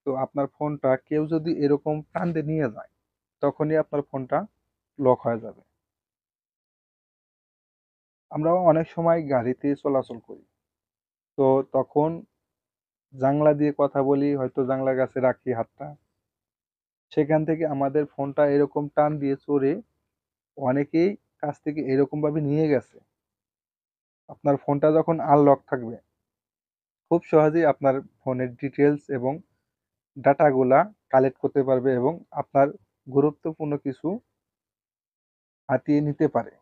তো আপনার ফোনটা কেউ যদি এরকম টান দিয়ে নিয়ে যায়, তখনই আপনার ফোনটা লক হয়ে যাবে। আমরাও অনেক সময় গাড়িতে চলাচল করি, তো তখন জানলা দিয়ে কথা বলি, হয়তো জানলার কাছে রাখি হাতটা, সেখান থেকে আমাদের ফোনটা এরকম টান দিয়ে চড়ে অনেকেই কাছ থেকে এরকম ভাবে নিয়ে গেছে। আপনার ফোনটা যখন আনলক থাকবে, খুব সহজেই আপনার ফোনের ডিটেলস এবং ডাটাগুলা কালেক্ট করতে পারবে এবং আপনার গুরুত্বপূর্ণ কিছু হাতিয়ে নিতে পারে।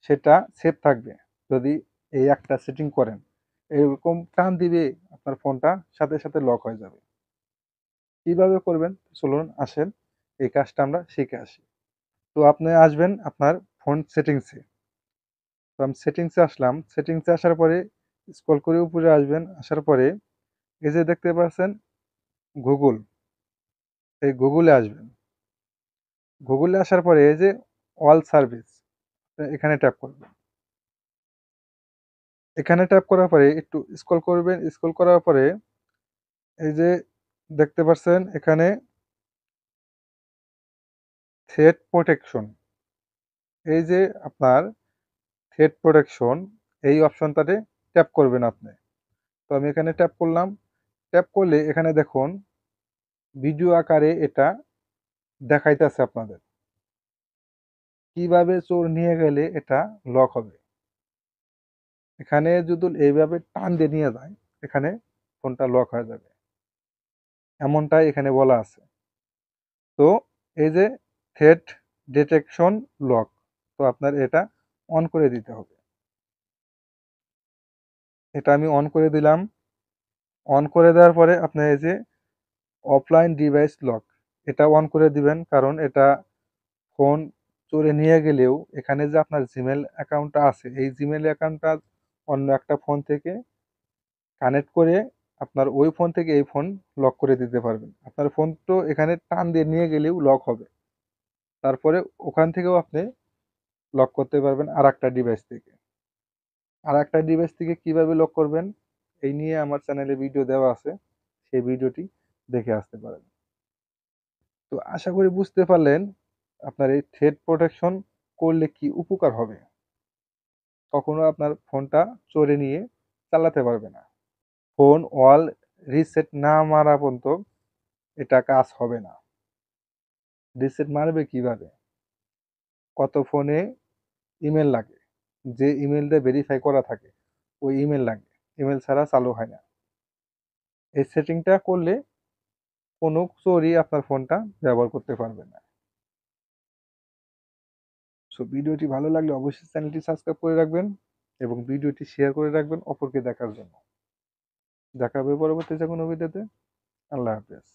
সেটা সেফ থাকবে যদি এই একটা সেটিং করেন। এরকম টান দিবে, আপনার ফোনটা সাথে সাথে লক হয়ে যাবে। কিভাবে করবেন চলুন আসেন এই কাজটা আমরা শিখে আসি। তো আপনি আসবেন আপনার ফোন সেটিংসে। তো আমি সেটিংসে আসলাম, সেটিংসে আসার পরে স্ক্রল করে উপরে আসবেন, আসার পরে এই যে দেখতে পাচ্ছেন গুগল, এই গুগলে আসবেন। গুগলে আসার পরে এই যে অল সার্ভিস, এখানে ট্যাপ করবেন। এখানে ট্যাপ করার পরে একটু স্ক্রল করবেন, স্ক্রল করার পরে এই যে দেখতে পাচ্ছেন এখানে থ্রেট প্রোটেকশন, এই যে আপনার থ্রেট প্রোটেকশন, এই অপশনটাতে ট্যাপ করবেন আপনি। তো আমি এখানে ট্যাপ করলাম। ট্যাপ করলে এখানে দেখুন ভিডিও আকারে এটা দেখাইতেছে আপনাদের কিভাবে চোর নিয়ে গেলে এটা লক হবে। এখানে যদি এইভাবে টান দিয়ে নিয়ে যায়, এখানে ফোনটা লক হয়ে যাবে, এমনটাই এখানে বলা আছে। তো এই যে থ্রেট ডিটেকশন লক, তো আপনার এটা অন করে দিতে হবে। এটা আমি অন করে দিলাম। অন করে দেওয়ার পরে আপনার এই যে অফলাইন ডিভাইস লক, এটা অন করে দিবেন, কারণ এটা ফোন চোরে নিয়ে গেলেও এখানে যে আপনার জিমেল অ্যাকাউন্টটা আছে, এই জিমেল অ্যাকাউন্টটা অন্য একটা ফোন থেকে কানেক্ট করে আপনার ওই ফোন থেকে এই ফোন লক করে দিতে পারবেন। আপনার ফোন তো এখানে টান দিয়ে নিয়ে গেলেও লক হবে, তারপরে ওখান থেকেও আপনি লক করতে পারবেন আর একটা ডিভাইস থেকে। আর একটা ডিভাইস থেকে কিভাবে লক করবেন এই নিয়ে আমার চ্যানেলে ভিডিও দেওয়া আছে, সেই ভিডিওটি দেখে আসতে পারেন। তো আশা করি বুঝতে পারলেন আপনার এই থ্রেট প্রোটেকশন করলে কি উপকার হবে। কখনো আপনার ফোনটা চোরে নিয়ে চালাতে পারবে না। ফোন ওয়াল রিসেট না মারা পর্যন্ত এটা কাজ হবে না। রিসেট মারবে কিভাবে? কত ফোনে ইমেল লাগে, যে ইমেলটা ভেরিফাই করা থাকে ওই ইমেল লাগে, ইমেল ছাড়া চালু হয় না। এই সেটিংটা করলে কোনো চোরই আপনার ফোনটা ব্যবহার করতে পারবে না। সো ভিডিওটি ভালো লাগলে অবশ্যই চ্যানেলটি সাবস্ক্রাইব করে রাখবেন এবং ভিডিওটি শেয়ার করে রাখবেন অপরকে দেখার জন্য। দেখা হবে পরবর্তী যে কোনো ভিডিওতে। আল্লাহ হাফেজ।